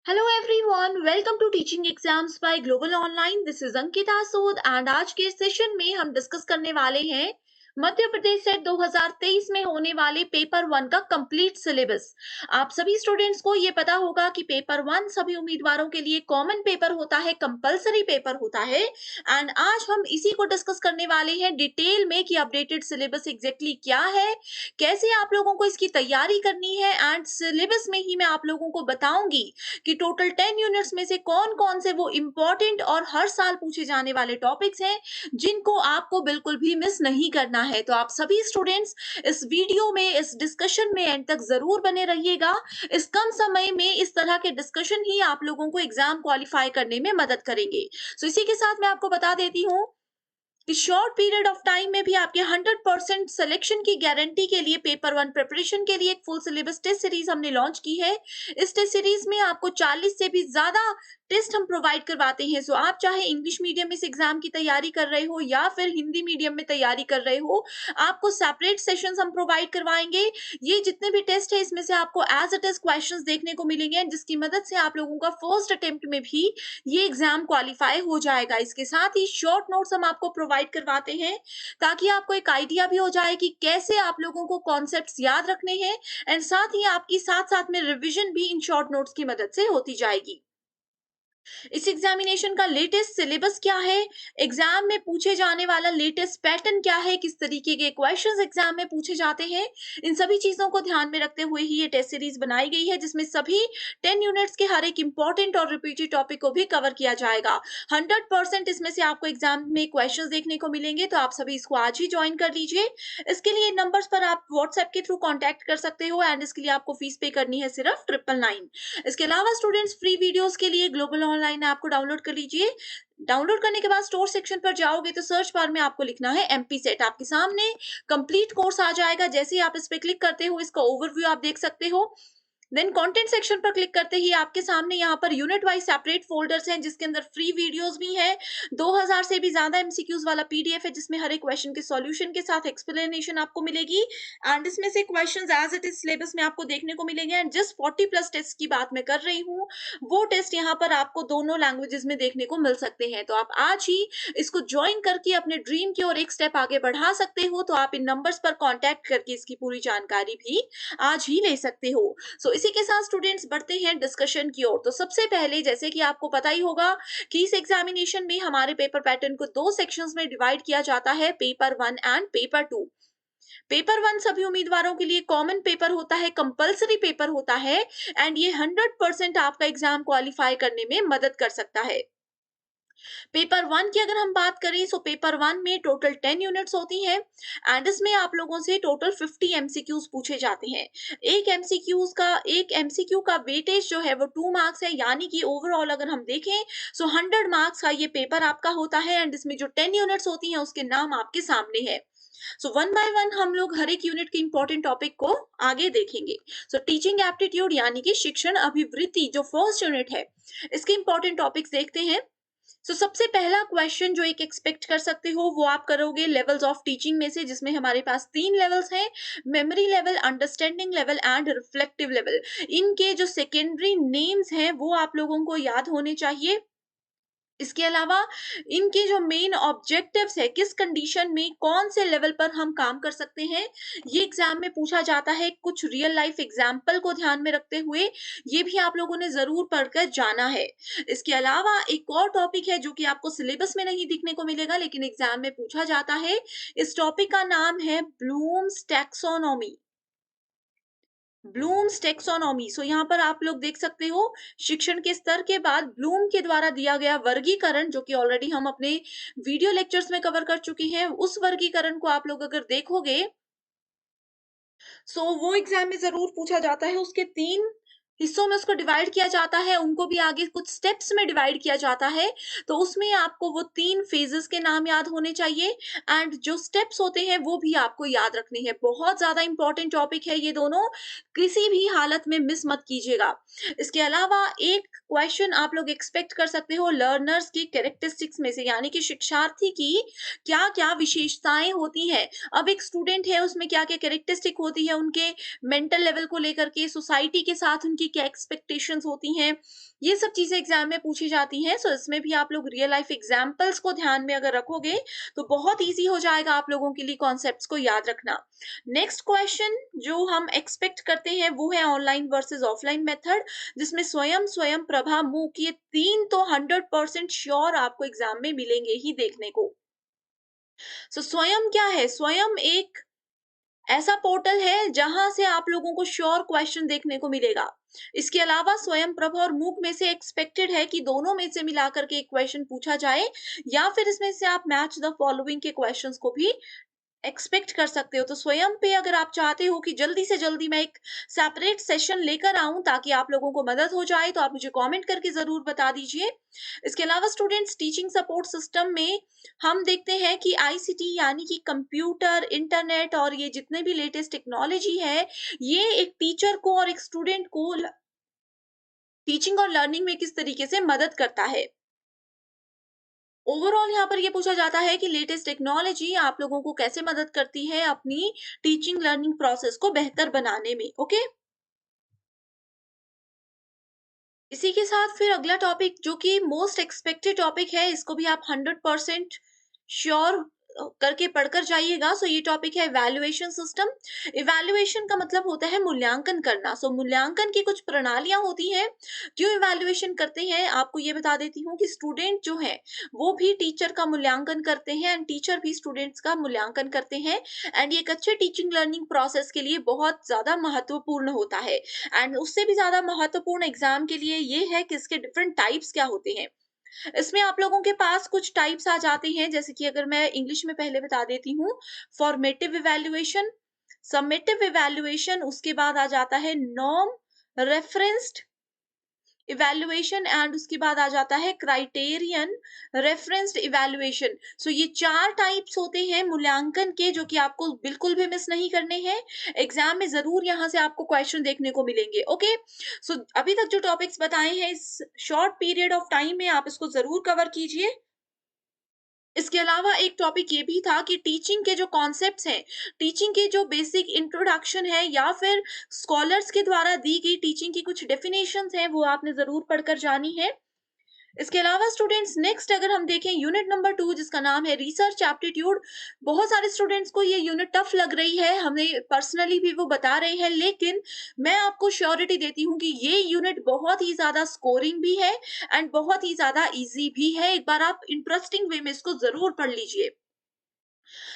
Hello everyone, welcome to teaching exams by global online. This is Ankita Sood and आज के session में हम discuss करने वाले हैं मध्य प्रदेश सेट 2023 में होने वाले पेपर वन का कंप्लीट सिलेबस। आप सभी स्टूडेंट्स को ये पता होगा कि पेपर वन सभी उम्मीदवारों के लिए कॉमन पेपर होता है, कंपलसरी पेपर होता है। एंड आज हम इसी को डिस्कस करने वाले हैं डिटेल में कि अपडेटेड सिलेबस एग्जैक्टली क्या है, कैसे आप लोगों को इसकी तैयारी करनी है। एंड सिलेबस में ही मैं आप लोगों को बताऊंगी कि टोटल 10 यूनिट्स में से कौन कौन से वो इंपॉर्टेंट और हर साल पूछे जाने वाले टॉपिक्स हैं जिनको आपको बिल्कुल भी मिस नहीं करना है। तो आप सभी स्टूडेंट्स इस वीडियो में, इस डिस्कशन में एंड तक जरूर बने रहिएगा। इस कम समय में इस तरह के डिस्कशन ही आप लोगों को एग्जाम क्वालिफाई करने में मदद करेंगे। सो इसी के साथ मैं आपको बता देती हूँ कि शॉर्ट पीरियड ऑफ टाइम में भी आपके 100% सिलेक्शन की गारंटी के लिए पेपर वन प्रिपरेशन के लिए एक फुल सिलेबस टेस्ट सीरीज हमने लॉन्च की है। इस टेस्ट सीरीज में आपको 40 से भी ज्यादा टेस्ट हम प्रोवाइड करवाते हैं। सो आप चाहे इंग्लिश मीडियम में इस एग्जाम की तैयारी कर रहे हो या फिर हिंदी मीडियम में तैयारी कर रहे हो, आपको सेपरेट सेशंस हम प्रोवाइड करवाएंगे। ये जितने भी टेस्ट है इसमें से आपको एज इट इज क्वेश्चंस देखने को मिलेंगे जिसकी मदद से आप लोगों का फर्स्ट अटेम्प्ट में भी ये एग्जाम क्वालिफाई हो जाएगा। इसके साथ ही शॉर्ट नोट्स हम आपको प्रोवाइड करवाते हैं ताकि आपको एक आइडिया भी हो जाए कि कैसे आप लोगों को कॉन्सेप्ट्स याद रखने हैं। एंड साथ ही आपकी साथ साथ में रिवीजन भी इन शॉर्ट नोट्स की मदद से होती जाएगी। इस एग्जामिनेशन का लेटेस्ट सिलेबस क्या है, एग्जाम में पूछे जाने वाला लेटेस्ट पैटर्न क्या है, किस तरीके के क्वेश्चंस एग्जाम में पूछे जाते हैं, इन सभी चीजों को ध्यान में रखते हुए ही ये टेस्ट सीरीज बनाई गई है जिसमें सभी 10 यूनिट्स के हर एक इंपॉर्टेंट और रिपीटेड टॉपिक को भी कवर किया जाएगा। 100% इसमें से आपको एग्जाम में क्वेश्चन देखने को मिलेंगे, तो आप सभी इसको आज ही ज्वाइन कर लीजिए। इसके लिए नंबर्स पर आप व्हाट्सएप के थ्रू कॉन्टैक्ट कर सकते हो एंड इसके लिए आपको फीस पे करनी है सिर्फ 999। इसके अलावा स्टूडेंट्स फ्री वीडियोस के लिए ग्लोबल ऑनलाइन ऐप को डाउनलोड कर लीजिए। डाउनलोड करने के बाद स्टोर सेक्शन पर जाओगे तो सर्च बार में आपको लिखना है एमपी सेट। आपके सामने कंप्लीट कोर्स आ जाएगा। जैसे ही आप इस पे क्लिक करते हो इसका ओवरव्यू आप देख सकते हो। देन कंटेंट सेक्शन पर क्लिक करते ही आपके सामने यहाँ per unit wise separate folders हैं जिसके अंदर फ्री वीडियोस भी हैं। 2000 से भी ज्यादा एमसीक्यूज वाला पीडीएफ है जिसमें हर एक क्वेश्चन के सॉल्यूशन के साथ एक्सप्लेनेशन आपको मिलेगी। एंड इसमें से questions as it is syllabus में आपको देखने को मिलेंगे। एंड जिस 40+ टेस्ट की बात मैं कर रही हूँ वो टेस्ट यहाँ पर आपको दोनों लैंग्वेजेस में देखने को मिल सकते हैं। तो आप आज ही इसको ज्वाइन करके अपने ड्रीम की ओर एक स्टेप आगे बढ़ा सकते हो। तो आप इन नंबर्स पर कॉन्टैक्ट करके इसकी पूरी जानकारी भी आज ही ले सकते हो। सो इसी के साथ स्टूडेंट्स बढ़ते हैं डिस्कशन की ओर। तो सबसे पहले जैसे कि आपको पता ही होगा कि इस एग्जामिनेशन में हमारे पेपर पैटर्न को दो सेक्शंस में डिवाइड किया जाता है, paper one and paper two. Paper one सभी उम्मीदवारों के लिए कॉमन पेपर होता है, कंपलसरी पेपर होता है एंड ये 100% आपका एग्जाम क्वालिफाई करने में मदद कर सकता है। पेपर वन की अगर हम बात करें तो पेपर वन में टोटल 10 यूनिट्स होती हैं एंड इसमें आप लोगों से टोटल 50 एमसीक्यूज पूछे जाते हैं। एक एमसीक्यू का वेटेज जो है वो 2 मार्क्स है, यानी कि ओवरऑल अगर हम देखें सो 100 मार्क्स का ये पेपर आपका होता है। एंड इसमें जो 10 यूनिट्स होती हैं उसके नाम आपके सामने है। सो वन बाय वन हम लोग हर एक यूनिट के इंपॉर्टेंट टॉपिक को आगे देखेंगे। सो टीचिंग एप्टीट्यूड यानी कि शिक्षण अभिवृत्ति जो फर्स्ट यूनिट है, इसके इंपॉर्टेंट टॉपिक्स देखते हैं। सबसे पहला क्वेश्चन जो एक एक्सपेक्ट कर सकते हो वो आप करोगे लेवल्स ऑफ टीचिंग में से, जिसमें हमारे पास 3 लेवल्स हैं, memory level, understanding level and reflective level. इनके जो सेकेंडरी नेम्स हैं वो आप लोगों को याद होने चाहिए। इसके अलावा इनके जो मेन ऑब्जेक्टिव्स है, किस कंडीशन में कौन से लेवल पर हम काम कर सकते हैं, ये एग्जाम में पूछा जाता है। कुछ रियल लाइफ एग्जाम्पल को ध्यान में रखते हुए ये भी आप लोगों ने जरूर पढ़कर जाना है। इसके अलावा एक और टॉपिक है जो कि आपको सिलेबस में नहीं दिखने को मिलेगा लेकिन एग्जाम में पूछा जाता है। इस टॉपिक का नाम है Bloom's taxonomy. Bloom's taxonomy. So यहाँ पर आप लोग देख सकते हो शिक्षण के स्तर के बाद ब्लूम के द्वारा दिया गया वर्गीकरण, जो कि ऑलरेडी हम अपने वीडियो लेक्चर्स में कवर कर चुके हैं। उस वर्गीकरण को आप लोग अगर देखोगे सो वो एग्जाम में जरूर पूछा जाता है। उसके 3 हिस्सों में उसको डिवाइड किया जाता है, उनको भी आगे कुछ स्टेप्स में डिवाइड किया जाता है। तो उसमें आपको वो 3 फेजेस के नाम याद होने चाहिए एंड जो स्टेप्स होते हैं वो भी आपको याद रखने हैं। बहुत ज्यादा इंपॉर्टेंट टॉपिक है ये दोनों, किसी भी हालत में मिस मत कीजिएगा। इसके अलावा एक क्वेश्चन आप लोग एक्सपेक्ट कर सकते हो लर्नर्स की कैरेक्टरिस्टिक्स में से, यानी कि शिक्षार्थी की क्या क्या विशेषताएं होती है। अब एक स्टूडेंट है उसमें क्या क्या कैरेक्टरिस्टिक होती है, उनके मेंटल लेवल को लेकर के, सोसाइटी के साथ उनकी क्या एक्सपेक्टेशंस होती हैं, ये सब चीजें एग्जाम में पूछी जाती हैं। सो इसमें भी आप लोग रियल लाइफ एग्जाम्पल्स को ध्यान में अगर रखोगे तो बहुत ईजी हो जाएगा आप लोगों के लिए कॉन्सेप्ट्स को याद रखना। नेक्स्ट क्वेश्चन जो हम एक्सपेक्ट करते हैं वो है ऑनलाइन वर्सेस ऑफलाइन मेथड, जिसमें स्वयं, स्वयं प्रभा, मूक, ये तीन तो 100% श्योर आपको एग्जाम में मिलेंगे ही देखने को। सो स्वयं क्या है? स्वयं एक ऐसा पोर्टल है जहां से आप लोगों को श्योर क्वेश्चन देखने को मिलेगा। इसके अलावा स्वयं प्रभ और मूक में से एक्सपेक्टेड है कि दोनों में से मिलाकर के एक क्वेश्चन पूछा जाए, या फिर इसमें से आप मैच द फॉलोइंग के क्वेश्चंस को भी एक्सपेक्ट कर सकते हो। तो स्वयं पे अगर आप चाहते हो कि जल्दी से जल्दी मैं एक सेपरेट सेशन लेकर आऊं ताकि आप लोगों को मदद हो जाए, तो आप मुझे कमेंट करके जरूर बता दीजिए। इसके अलावा स्टूडेंट्स, टीचिंग सपोर्ट सिस्टम में हम देखते हैं कि आईसीटी यानी कि कंप्यूटर, इंटरनेट और ये जितने भी लेटेस्ट टेक्नोलॉजी है, ये एक टीचर को और एक स्टूडेंट को टीचिंग और लर्निंग में किस तरीके से मदद करता है। ओवरऑल यहाँ पर ये पूछा जाता है कि लेटेस्ट टेक्नोलॉजी आप लोगों को कैसे मदद करती है अपनी टीचिंग लर्निंग प्रोसेस को बेहतर बनाने में। ओके, इसी के साथ फिर अगला टॉपिक जो कि मोस्ट एक्सपेक्टेड टॉपिक है, इसको भी आप 100% श्योर करके पढ़कर जाइएगा। सो ये टॉपिक है इवैल्यूएशन सिस्टम। इवैल्यूएशन का मतलब होता है मूल्यांकन करना। सो मूल्यांकन की कुछ प्रणालियां होती हैं। क्यों इवैल्यूएशन करते हैं आपको ये बता देती हूँ कि स्टूडेंट जो है वो भी टीचर का मूल्यांकन करते हैं एंड टीचर भी स्टूडेंट्स का मूल्यांकन करते हैं, एंड ये एक अच्छे टीचिंग लर्निंग प्रोसेस के लिए बहुत ज्यादा महत्वपूर्ण होता है। एंड उससे भी ज्यादा महत्वपूर्ण एग्जाम के लिए ये है कि इसके डिफरेंट टाइप्स क्या होते हैं। इसमें आप लोगों के पास कुछ टाइप्स आ जाते हैं, जैसे कि अगर मैं इंग्लिश में पहले बता देती हूँ, फॉर्मेटिव इवैल्यूएशन, समेटिव इवैल्यूएशन, उसके बाद आ जाता है नॉर्म रेफरेंस्ड इवैल्यूएशन, एंड उसके बाद आ जाता है क्राइटेरियन रेफरेंस्ड इवैल्यूएशन। सो ये चार टाइप्स होते हैं मूल्यांकन के, जो कि आपको बिल्कुल भी मिस नहीं करने हैं। एग्जाम में जरूर यहाँ से आपको क्वेश्चन देखने को मिलेंगे। ओके, सो अभी तक जो टॉपिक्स बताए हैं इस शॉर्ट पीरियड ऑफ टाइम में आप इसको जरूर कवर कीजिए। इसके अलावा एक टॉपिक ये भी था कि टीचिंग के जो कॉन्सेप्ट्स हैं, टीचिंग के जो बेसिक इंट्रोडक्शन है या फिर स्कॉलर्स के द्वारा दी गई टीचिंग की कुछ डेफिनेशंस हैं, वो आपने जरूर पढ़कर जानी है। इसके अलावा स्टूडेंट्स, नेक्स्ट अगर हम देखें यूनिट नंबर 2 जिसका नाम है रिसर्च एप्टीट्यूड। बहुत सारे स्टूडेंट्स को ये यूनिट टफ लग रही है, हमें पर्सनली भी वो बता रहे हैं, लेकिन मैं आपको श्योरिटी देती हूँ कि ये यूनिट बहुत ही ज्यादा स्कोरिंग भी है एंड बहुत ही ज्यादा इजी भी है। एक बार आप इंटरेस्टिंग वे में इसको जरूर पढ़ लीजिए।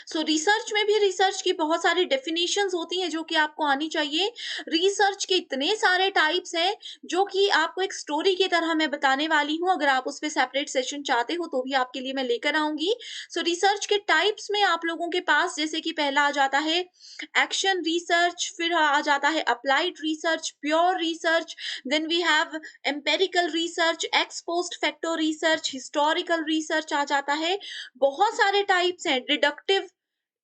सो रिसर्च में भी रिसर्च की बहुत सारी डेफिनेशंस होती हैं जो कि आपको आनी चाहिए। रिसर्च के इतने सारे टाइप्स हैं जो कि आपको एक स्टोरी की तरह मैं बताने वाली हूँ। अगर आप उस पे सेपरेट सेशन चाहते हो तो भी आपके लिए मैं लेकर आऊंगी। सो रिसर्च के टाइप्स में आप लोगों के पास जैसे कि पहला आ जाता है एक्शन रिसर्च, फिर आ जाता है applied research, pure research, then we have empirical research, ex post facto research, historical research आ जाता है। बहुत सारे टाइप्स हैं, डिडक्टिव,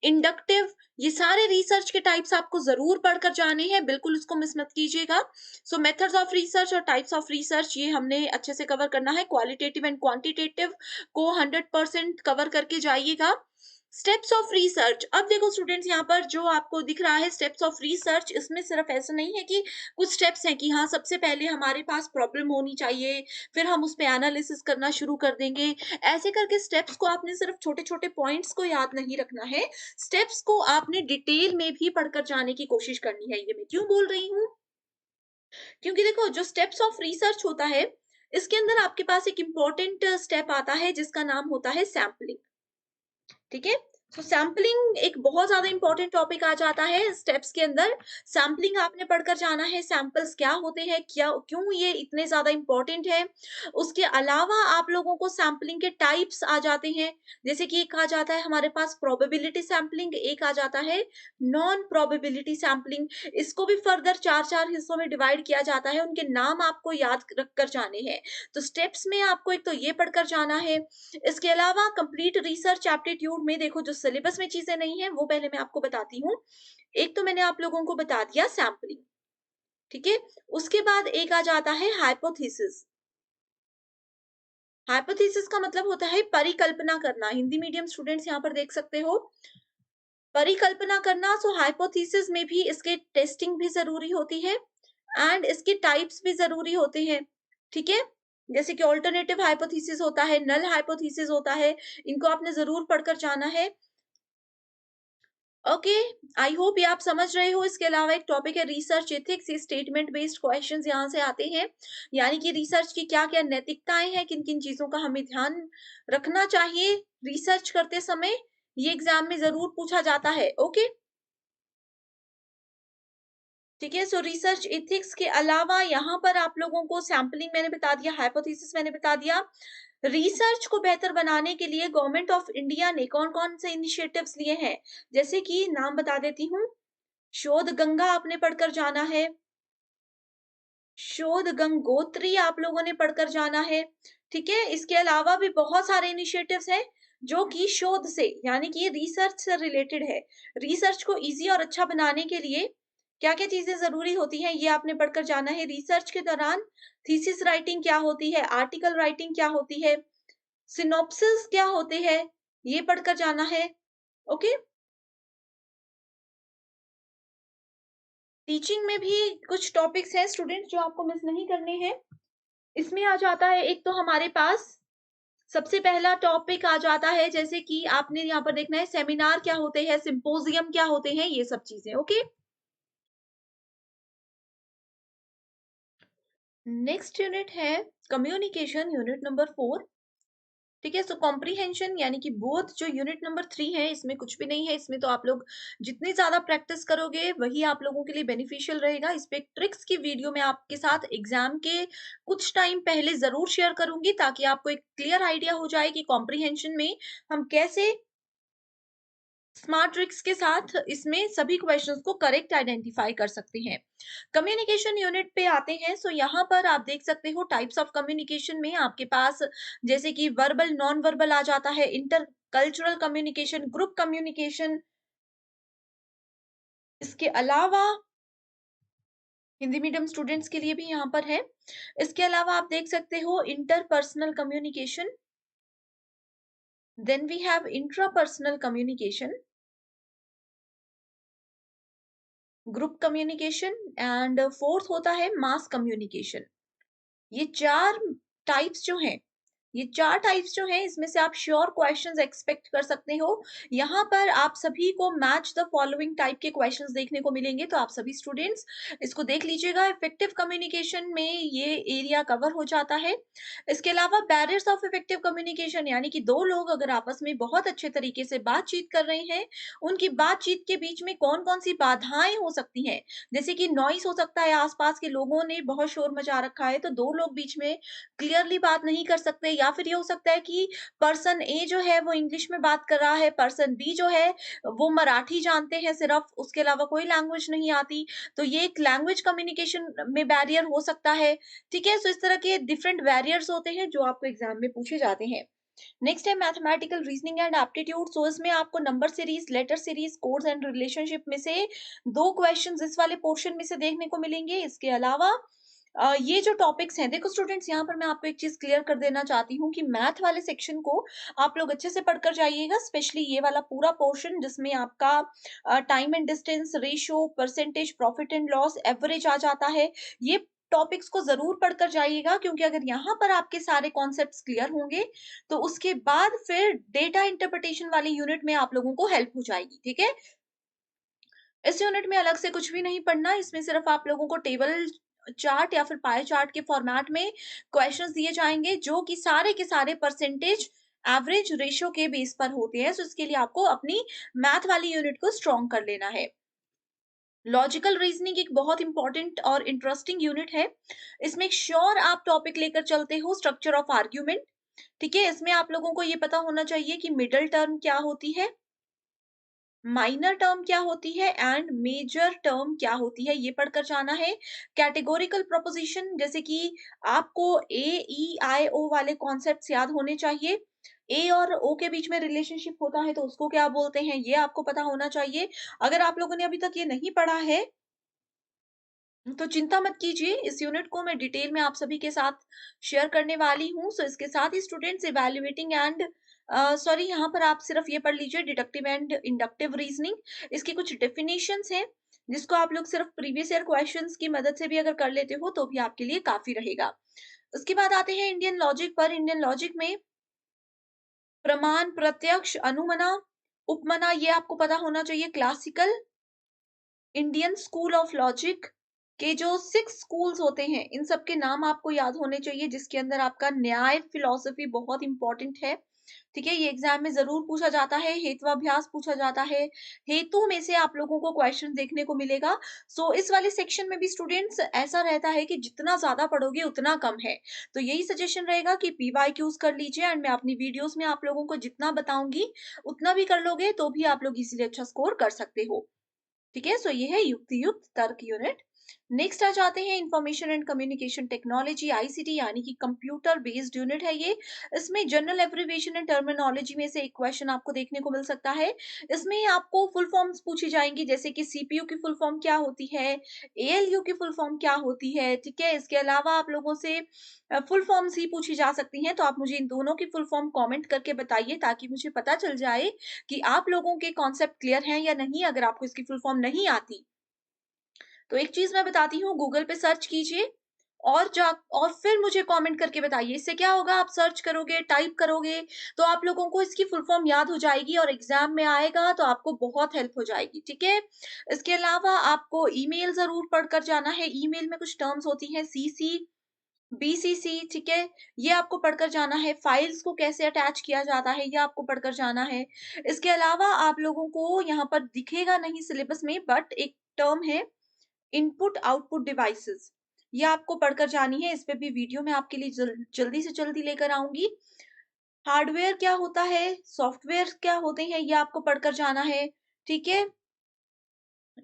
इंडक्टिव, ये सारे रिसर्च के टाइप्स आपको जरूर पढ़कर जाने हैं, बिल्कुल उसको मिस मत कीजिएगा। सो मेथड्स ऑफ रिसर्च और टाइप्स ऑफ रिसर्च ये हमने अच्छे से कवर करना है। क्वालिटेटिव एंड क्वांटिटेटिव को 100% कवर करके जाइएगा। स्टेप्स ऑफ रिसर्च, अब देखो स्टूडेंट्स, यहाँ पर जो आपको दिख रहा है स्टेप्स ऑफ रिसर्च, इसमें सिर्फ ऐसा नहीं है कि कुछ स्टेप्स हैं कि हाँ सबसे पहले हमारे पास प्रॉब्लम होनी चाहिए, फिर हम उस पे एनालिसिस करना शुरू कर देंगे। ऐसे करके स्टेप्स को आपने सिर्फ छोटे छोटे पॉइंट्स को याद नहीं रखना है, स्टेप्स को आपने डिटेल में भी पढ़कर जाने की कोशिश करनी है। ये मैं क्यों बोल रही हूँ? क्योंकि देखो जो स्टेप्स ऑफ रिसर्च होता है, इसके अंदर आपके पास एक इंपॉर्टेंट स्टेप आता है जिसका नाम होता है सैम्पलिंग। ठीक है, तो सैम्पलिंग एक बहुत ज्यादा इंपॉर्टेंट टॉपिक आ जाता है स्टेप्स के अंदर। सैम्पलिंग आपने पढ़कर जाना है, सैंपल्स क्या होते हैं, क्या क्यों ये इतने ज्यादा इंपॉर्टेंट है। उसके अलावा आप लोगों को सैम्पलिंग के टाइप्स आ जाते हैं, जैसे कि एक आ जाता है हमारे पास प्रोबेबिलिटी सैम्पलिंग, एक आ जाता है नॉन प्रोबेबिलिटी सैम्पलिंग। इसको भी फर्दर चार चार हिस्सों में डिवाइड किया जाता है, उनके नाम आपको याद रख कर जाने हैं। तो स्टेप्स में आपको एक तो ये पढ़कर जाना है। इसके अलावा कंप्लीट रिसर्च एप्टीट्यूड में देखो जो सिलेबस में चीजें नहीं है वो पहले मैं आपको बताती हूँ। एक तो मैंने आप लोगों को बता दिया सैम्पलिंग, ठीक है। उसके बाद एक आ जाता है हाइपोथेसिस। हाइपोथेसिस का मतलब होता है परिकल्पना करना। हिंदी मीडियम स्टूडेंट्स यहाँ पर देख सकते हो, परिकल्पना करना। सो हाइपोथेसिस में भी इसके टेस्टिंग भी जरूरी होती है। एंड इसके टाइप्स भी जरूरी होते हैं, ठीक है। जैसे कि ऑल्टरनेटिव हाइपोथेसिस होता है, नल हाइपोथेसिस होता है, इनको आपने जरूर पढ़कर जाना है। ओके, आई होप ये आप समझ रहे हो। इसके अलावा एक टॉपिक है रिसर्च एथिक्स, ये स्टेटमेंट बेस्ड क्वेश्चंस यहाँ से आते हैं, यानी कि रिसर्च की क्या क्या नैतिकताएं हैं, किन किन चीजों का हमें ध्यान रखना चाहिए रिसर्च करते समय, ये एग्जाम में जरूर पूछा जाता है। ओके, ठीक है। सो रिसर्च एथिक्स के अलावा यहाँ पर आप लोगों को सैम्पलिंग मैंने बता दिया, हाइपोथेसिस मैंने बता दिया। रिसर्च को बेहतर बनाने के लिए गवर्नमेंट ऑफ इंडिया ने कौन कौन से इनिशिएटिव्स लिए हैं, जैसे कि नाम बता देती हूँ। शोध गंगा आपने पढ़कर जाना है, शोध गंगोत्री आप लोगों ने पढ़कर जाना है, ठीक है। इसके अलावा भी बहुत सारे इनिशिएटिव्स हैं जो कि शोध से यानी कि रिसर्च से रिलेटेड है। रिसर्च को इजी और अच्छा बनाने के लिए क्या क्या चीजें जरूरी होती हैं, ये आपने पढ़कर जाना है। रिसर्च के दौरान थीसिस राइटिंग क्या होती है, आर्टिकल राइटिंग क्या होती है, सिनॉप्सिस क्या होते हैं, ये पढ़कर जाना है। ओके, टीचिंग में भी कुछ टॉपिक्स हैं स्टूडेंट्स जो आपको मिस नहीं करने हैं। इसमें आ जाता है एक तो हमारे पास सबसे पहला टॉपिक आ जाता है, जैसे कि आपने यहाँ पर देखना है सेमिनार क्या होते हैं, सिंपोजियम क्या होते हैं, ये सब चीजें। ओके, नेक्स्ट यूनिट है कम्युनिकेशन, यूनिट नंबर 4, ठीक है। सो कॉम्प्रीहेंशन यानी कि बोध जो यूनिट नंबर 3 है, इसमें कुछ भी नहीं है। इसमें तो आप लोग जितनी ज्यादा प्रैक्टिस करोगे वही आप लोगों के लिए बेनिफिशियल रहेगा। इस पे एक ट्रिक्स की वीडियो मैं आपके साथ एग्जाम के कुछ टाइम पहले जरूर शेयर करूंगी, ताकि आपको एक क्लियर आइडिया हो जाए कि कॉम्प्रीहेंशन में हम कैसे स्मार्ट ट्रिक्स के साथ इसमें सभी क्वेश्चंस को करेक्ट आइडेंटिफाई कर सकते हैं। कम्युनिकेशन यूनिट पे आते हैं। सो यहाँ पर आप देख सकते हो टाइप्स ऑफ कम्युनिकेशन में आपके पास जैसे कि वर्बल, नॉन वर्बल आ जाता है, inter cultural communication, group communication. इसके अलावा हिंदी मीडियम स्टूडेंट्स के लिए भी यहाँ पर है। इसके अलावा आप देख सकते हो interpersonal communication, then we have intrapersonal communication, group communication and fourth होता है मास कम्युनिकेशन। ये 4 टाइप्स जो हैं, ये 4 टाइप्स जो हैं, इसमें से आप श्योर क्वेश्चंस एक्सपेक्ट कर सकते हो। यहाँ पर आप सभी को मैच द फॉलोइंग टाइप के क्वेश्चंस देखने को मिलेंगे, तो आप सभी स्टूडेंट्स इसको देख लीजिएगा। इफेक्टिव कम्युनिकेशन में ये एरिया कवर हो जाता है। इसके अलावा बैरियर्स ऑफ इफेक्टिव कम्युनिकेशन यानी कि 2 लोग अगर आपस में बहुत अच्छे तरीके से बातचीत कर रहे हैं, उनकी बातचीत के बीच में कौन-कौन सी बाधाएँ हो सकती हैं। जैसे कि नॉइज़ हो सकता है, आस-पास के लोगों ने बहुत शोर मचा रखा है, तो 2 लोग बीच में क्लियरली बात नहीं कर सकते, या फिर ये हो सकता है कि पर्सन ए जो है वो इंग्लिश में बात कर रहा है, पर्सन बी जो है वो मराठी जानते हैं सिर्फ, उसके अलावा कोई लैंग्वेज नहीं आती, तो ये एक लैंग्वेज कम्युनिकेशन में बैरियर हो सकता है, ठीक है। सो इस तरह के डिफरेंट बैरियर्स होते हैं जो आपको एग्जाम में पूछे जाते हैं। नेक्स्ट है mathematical reasoning and aptitude. So इसमें आपको number series, letter series, codes and relationship में से 2 क्वेश्चंस इस वाले पोर्शन में से देखने को मिलेंगे। इसके अलावा ये जो टॉपिक्स हैं, देखो स्टूडेंट्स, यहाँ पर मैं आपको एक चीज क्लियर कर देना चाहती हूँ कि मैथ वाले सेक्शन को आप लोग अच्छे से पढ़कर जाइएगा, स्पेशली ये वाला पूरा पोर्शन जिसमें आपका time and distance, ratio, percentage, profit and loss, average आ जाता है। ये टॉपिक्स को जरूर पढ़कर जाइएगा, क्योंकि अगर यहाँ पर आपके सारे कॉन्सेप्ट्स क्लियर होंगे तो उसके बाद फिर डेटा इंटरप्रिटेशन वाली यूनिट में आप लोगों को हेल्प हो जाएगी, ठीक है। इस यूनिट में अलग से कुछ भी नहीं पढ़ना, इसमें सिर्फ आप लोगों को टेबल चार्ट या फिर पाई चार्ट के फॉर्मेट में क्वेश्चंस दिए जाएंगे, जो कि सारे के सारे परसेंटेज, एवरेज, रेशियो के बेस पर होते हैं। सो इसके लिए आपको अपनी मैथ वाली यूनिट को स्ट्रॉन्ग कर लेना है। लॉजिकल रीजनिंग एक बहुत इंपॉर्टेंट और इंटरेस्टिंग यूनिट है। इसमें एक श्योर आप टॉपिक लेकर चलते हो, स्ट्रक्चर ऑफ आर्ग्यूमेंट, ठीक है। इसमें आप लोगों को ये पता होना चाहिए कि मिडल टर्म क्या होती है, माइनर टर्म क्या होती है एंड मेजर टर्म क्या होती है, ये पढ़कर जाना है। कैटेगोरिकल प्रोपोजिशन, जैसे कि आपको ए ई आई ओ वाले कॉन्सेप्ट्स याद होने चाहिए। ए और ओ के बीच में रिलेशनशिप होता है तो उसको क्या बोलते हैं, ये आपको पता होना चाहिए। अगर आप लोगों ने अभी तक ये नहीं पढ़ा है तो चिंता मत कीजिए, इस यूनिट को मैं डिटेल में आप सभी के साथ शेयर करने वाली हूँ। सो इसके साथ ही स्टूडेंट्स इवैल्यूएटिंग एंड सॉरी, यहाँ पर आप सिर्फ ये पढ़ लीजिए डिडक्टिव एंड इंडक्टिव रीजनिंग। इसकी कुछ डेफिनेशंस हैं, जिसको आप लोग सिर्फ प्रीवियस ईयर क्वेश्चंस की मदद से भी अगर कर लेते हो तो भी आपके लिए काफी रहेगा। उसके बाद आते हैं इंडियन लॉजिक पर। इंडियन लॉजिक में प्रमाण, प्रत्यक्ष, अनुमना, उपमना ये आपको पता होना चाहिए। Classical, Indian school of logic के जो 6 स्कूल्स होते हैं, इन सब के नाम आपको याद होने चाहिए, जिसके अंदर आपका न्याय फिलॉसफी बहुत इंपॉर्टेंट है। ठीक है, ये एग्जाम में जरूर पूछा जाता है। हेत्वाभ्यास पूछा जाता है। हेतु में से आप लोगों को क्वेश्चन देखने को मिलेगा। सो इस वाले सेक्शन में भी स्टूडेंट्स ऐसा रहता है कि जितना ज्यादा पढ़ोगे उतना कम है। तो यही सजेशन रहेगा कि पीवाईक्यूज कर लीजिए, एंड मैं अपनी वीडियोस में आप लोगों को जितना बताऊंगी उतना भी कर लोगे तो भी आप लोग इसीलिए अच्छा स्कोर कर सकते हो। ठीक है, सो ये है युक्ति युक्त तर्क यूनिट। नेक्स्ट आ जाते हैं information and communication technology ICT, यानी कि कंप्यूटर बेस्ड यूनिट है ये। इसमें जनरल एब्रिविएशन एंड टर्मिनोलॉजी में से एक क्वेश्चन आपको देखने को मिल सकता है। इसमें आपको फुल फॉर्म्स पूछी जाएंगी, जैसे कि सीपीयू की फुल फॉर्म क्या होती है, एएलयू की फुल फॉर्म क्या होती है। ठीक है, इसके अलावा आप लोगों से फुल फॉर्म्स ही पूछी जा सकती हैं, तो आप मुझे इन दोनों की फुल फॉर्म कमेंट करके बताइए, ताकि मुझे पता चल जाए कि आप लोगों के कॉन्सेप्ट क्लियर हैं या नहीं। अगर आपको इसकी फुल फॉर्म नहीं आती तो एक चीज मैं बताती हूँ, गूगल पे सर्च कीजिए और फिर मुझे कमेंट करके बताइए। इससे क्या होगा, आप सर्च करोगे, टाइप करोगे, तो आप लोगों को इसकी फुल फॉर्म याद हो जाएगी और एग्जाम में आएगा तो आपको बहुत हेल्प हो जाएगी। ठीक है, इसके अलावा आपको ईमेल जरूर पढ़कर जाना है। ईमेल में कुछ टर्म्स होती हैं, सीसी, बीसीसी। ठीक है, ये आपको पढ़कर जाना है। फाइल्स को कैसे अटैच किया जाता है, ये आपको पढ़कर जाना है। इसके अलावा आप लोगों को यहाँ पर दिखेगा नहीं सिलेबस में, बट एक टर्म है इनपुट आउटपुट डिवाइसेस, ये आपको पढ़कर जानी है। इस पे भी वीडियो मैं आपके लिए जल्दी से जल्दी लेकर आऊंगी। हार्डवेयर क्या होता है, सॉफ्टवेयर क्या होते हैं, ये आपको पढ़कर जाना है। ठीक है,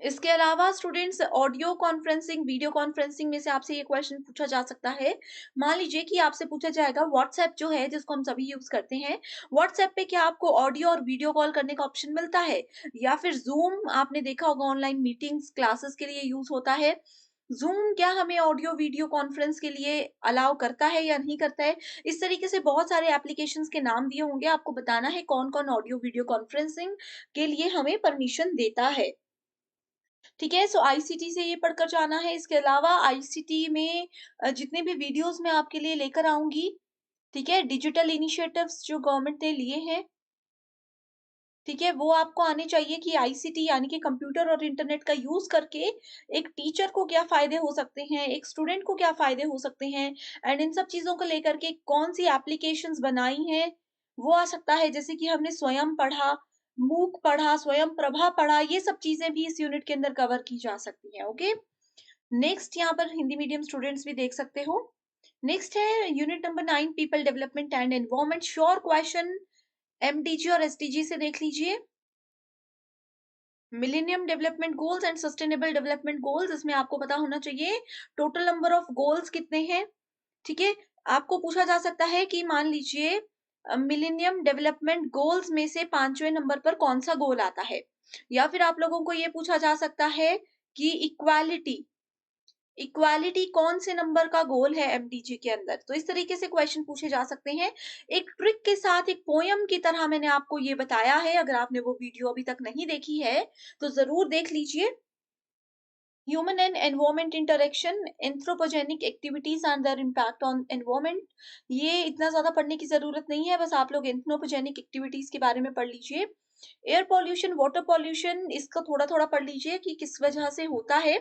इसके अलावा students audio conferencing, video conferencing में से आपसे ये क्वेश्चन पूछा जा सकता है। मान लीजिए कि आपसे पूछा जाएगा व्हाट्सएप जो है, जिसको हम सभी यूज करते हैं, व्हाट्सएप पे क्या आपको ऑडियो और वीडियो कॉल करने का ऑप्शन मिलता है, या फिर जूम आपने देखा होगा ऑनलाइन मीटिंग्स क्लासेस के लिए यूज होता है। जूम क्या हमें ऑडियो वीडियो कॉन्फ्रेंस के लिए अलाउ करता है या नहीं करता है। इस तरीके से बहुत सारे एप्लीकेशंस के नाम दिए होंगे, आपको बताना है कौन कौन ऑडियो वीडियो कॉन्फ्रेंसिंग के लिए हमें परमिशन देता है। ठीक है, सो आईसीटी से ये पढ़कर जाना है। इसके अलावा आईसीटी में जितने भी वीडियोस मैं आपके लिए लेकर आऊंगी, ठीक है, डिजिटल इनिशिएटिव्स जो गवर्नमेंट ने लिए हैं, ठीक है, वो आपको आने चाहिए कि आईसीटी यानी कि कंप्यूटर और इंटरनेट का यूज करके एक टीचर को क्या फायदे हो सकते हैं, एक स्टूडेंट को क्या फायदे हो सकते हैं, एंड इन सब चीजों को लेकर के कौन सी एप्लीकेशंस बनाई हैं, वो आ सकता है। जैसे कि हमने स्वयं पढ़ा, मूक पढ़ा, स्वयं प्रभा पढ़ा, ये सब चीजें भी इस यूनिट के अंदर कवर की जा सकती हैं। ओके, नेक्स्ट यहाँ पर हिंदी मीडियम स्टूडेंट्स भी देख सकते हो। नेक्स्ट है unit number 9, people development and environment. Sure question MDG और एसडीजी से देख लीजिए। Millennium development goals and sustainable development goals, इसमें आपको पता होना चाहिए टोटल नंबर ऑफ गोल्स कितने हैं। ठीक है, आपको पूछा जा सकता है कि मान लीजिए मिलेनियम डेवलपमेंट गोल्स में से 5वें नंबर पर कौन सा गोल आता है, या फिर आप लोगों को ये पूछा जा सकता है कि इक्वालिटी, इक्वालिटी कौन से नंबर का गोल है एमडीजी के अंदर। तो इस तरीके से क्वेश्चन पूछे जा सकते हैं। एक ट्रिक के साथ, एक पोयम की तरह मैंने आपको ये बताया है। अगर आपने वो वीडियो अभी तक नहीं देखी है तो जरूर देख लीजिए। Human and environment interaction, anthropogenic activities and there impact on environment, ये इतना ज्यादा पढ़ने की जरूरत नहीं है, बस आप लोग एंथ्रोपोजेनिक एक्टिविटीज के बारे में पढ़ लीजिए। एयर पॉल्यूशन, वाटर पॉल्यूशन, इसका थोड़ा थोड़ा पढ़ लीजिए कि किस वजह से होता है।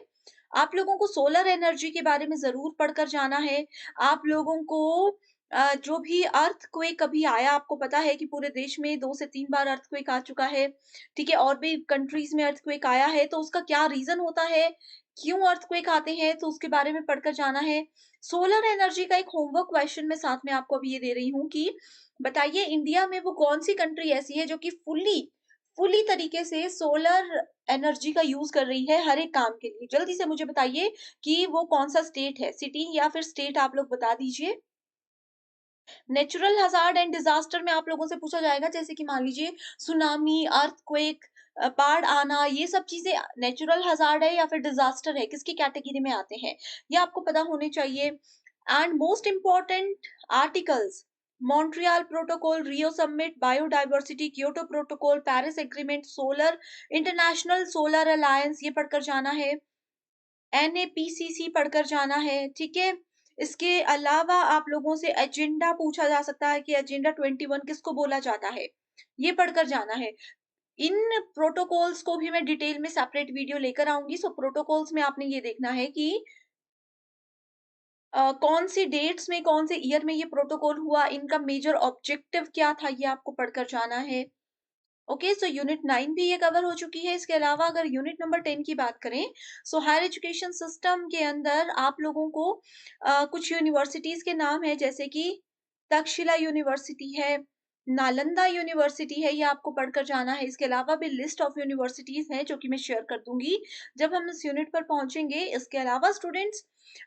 आप लोगों को सोलर एनर्जी के बारे में जरूर पढ़कर जाना है। आप लोगों को जो भी अर्थक्वेक कभी आया, आपको पता है कि पूरे देश में 2 से 3 बार अर्थक्वेक आ चुका है। ठीक है, और भी कंट्रीज में अर्थक्वेक आया है, तो उसका क्या रीजन होता है, क्यों अर्थक्वेक आते हैं, तो उसके बारे में पढ़कर जाना है। सोलर एनर्जी का एक होमवर्क क्वेश्चन मैं साथ में आपको अभी ये दे रही हूँ कि बताइए इंडिया में वो कौन सी कंट्री ऐसी है जो कि फुली तरीके से सोलर एनर्जी का यूज कर रही है हर एक काम के लिए। जल्दी से मुझे बताइए कि वो कौन सा स्टेट है, सिटी या फिर स्टेट, आप लोग बता दीजिए। नेचुरल हजार्ड एंड डिजास्टर में आप लोगों से पूछा जाएगा, जैसे कि मान लीजिए सुनामी, अर्थक्वेक, बाढ़ आना, ये सब चीजें नेचुरल हजार्ड है या फिर डिजास्टर है, किसकी कैटेगरी में आते हैं, ये आपको पता होने चाहिए। And most important articles, Montreal protocol, Rio summit, biodiversity, Kyoto protocol, Paris agreement, solar international solar alliance ये पढ़कर जाना है। एनएपीसीसी पढ़कर जाना है, ठीक है? इसके अलावा आप लोगों से एजेंडा पूछा जा सकता है कि एजेंडा 21 किसको बोला जाता है? ये पढ़कर जाना है। इन प्रोटोकॉल्स को भी मैं डिटेल में सेपरेट वीडियो लेकर आऊँगी। सो प्रोटोकॉल्स में आपने ये देखना है कि कौन सी डेट्स में, कौन से ईयर में ये प्रोटोकॉल हुआ, इनका मेजर ऑब्जेक्टिव क्या था, ये आपको पढ़कर जाना है। ओके, सो यूनिट 9 भी ये कवर हो चुकी है। इसके अलावा अगर यूनिट नंबर 10 की बात करें, सो हायर एजुकेशन सिस्टम के अंदर आप लोगों को कुछ यूनिवर्सिटीज के नाम है, जैसे कि तक्षशिला यूनिवर्सिटी है, नालंदा यूनिवर्सिटी है, ये आपको पढ़कर जाना है। इसके अलावा भी लिस्ट ऑफ यूनिवर्सिटीज हैं जो कि मैं शेयर कर दूंगी जब हम इस यूनिट पर पहुंचेंगे। इसके अलावा स्टूडेंट्स,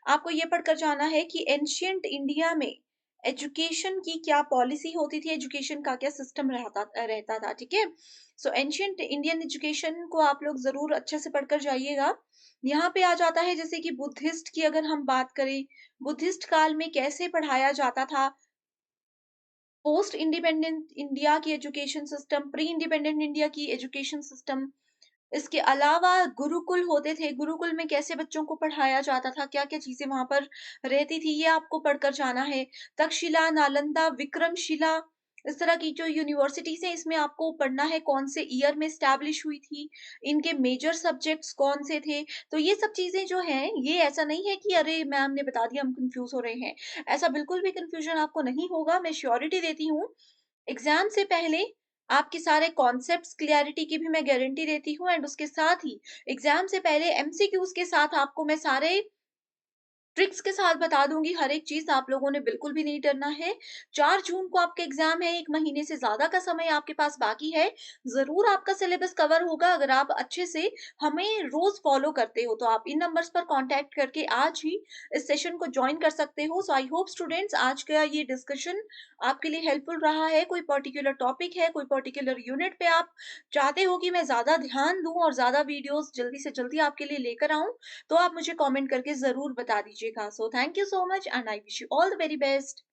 आपको ये पढ़कर जाना है कि एंशियंट इंडिया में एजुकेशन की क्या पॉलिसी होती थी, एजुकेशन का क्या सिस्टम रहता था, ठीक है? सो एंशियंट इंडियन एजुकेशन को आप लोग ज़रूर अच्छे से पढ़कर जाइएगा। यहाँ पे आ जाता है जैसे कि बुद्धिस्ट की अगर हम बात करें, बुद्धिस्ट काल में कैसे पढ़ाया जाता था, पोस्ट इंडिपेंडेंट इंडिया की education system, pre independent India की एजुकेशन सिस्टम, इसके अलावा गुरुकुल होते थे, गुरुकुल में कैसे बच्चों को पढ़ाया जाता था, क्या-क्या चीज़ें वहाँ पर रहती थी, ये आपको पढ़कर जाना है। तक्षशिला, नालंदा, विक्रमशिला, इस तरह की जो यूनिवर्सिटीज़ हैं, इसमें आपको पढ़ना है कौन से ईयर में एस्टैब्लिश हुई थी, इनके मेजर सब्जेक्ट्स कौन से थे। तो ये सब चीज़ें जो हैं, ये ऐसा नहीं है कि अरे मैम ने बता दिया हम कन्फ्यूज़ हो रहे हैं। ऐसा बिल्कुल भी कन्फ्यूज़न आपको नहीं होगा, मैं श्योरिटी देती हूँ। एग्ज़ाम से पहले आपके सारे कॉन्सेप्ट्स क्लैरिटी की भी मैं गारंटी देती हूँ, एंड उसके साथ ही एग्ज़ाम से पहले एमसीक्यूज़ के साथ आपको मैं सारे ट्रिक्स के साथ बता दूँगी, हर एक चीज़ आप लोगों ने बिल्कुल भी नहीं डरना है। 4 जून को आपका एग्ज़ाम है, 1 महीने से ज़्यादा का समय आपके पास बाकी है। ज़रूर आपका सिलेबस कवर होगा अगर आप अच्छे से हमें रोज़ फ़ॉलो करते हो। तो आप इन नंबर्स पर कॉन्टैक्ट करके आज ही इस सेशन को जॉइन कर सकते हो। सो आई होप स्टूडेंट्स, आज का ये डिस्कशन आपके लिए हेल्पफुल रहा है। कोई पर्टिकुलर टॉपिक है, कोई पर्टिकुलर यूनिट पे आप चाहते हो कि मैं ज़्यादा ध्यान दूँ और ज़्यादा वीडियोज़ जल्दी से जल्दी आपके लिए लेकर आऊँ, तो आप मुझे कमेंट करके ज़रूर बता दीजिएगा। So thank you so much and I wish you all the very best.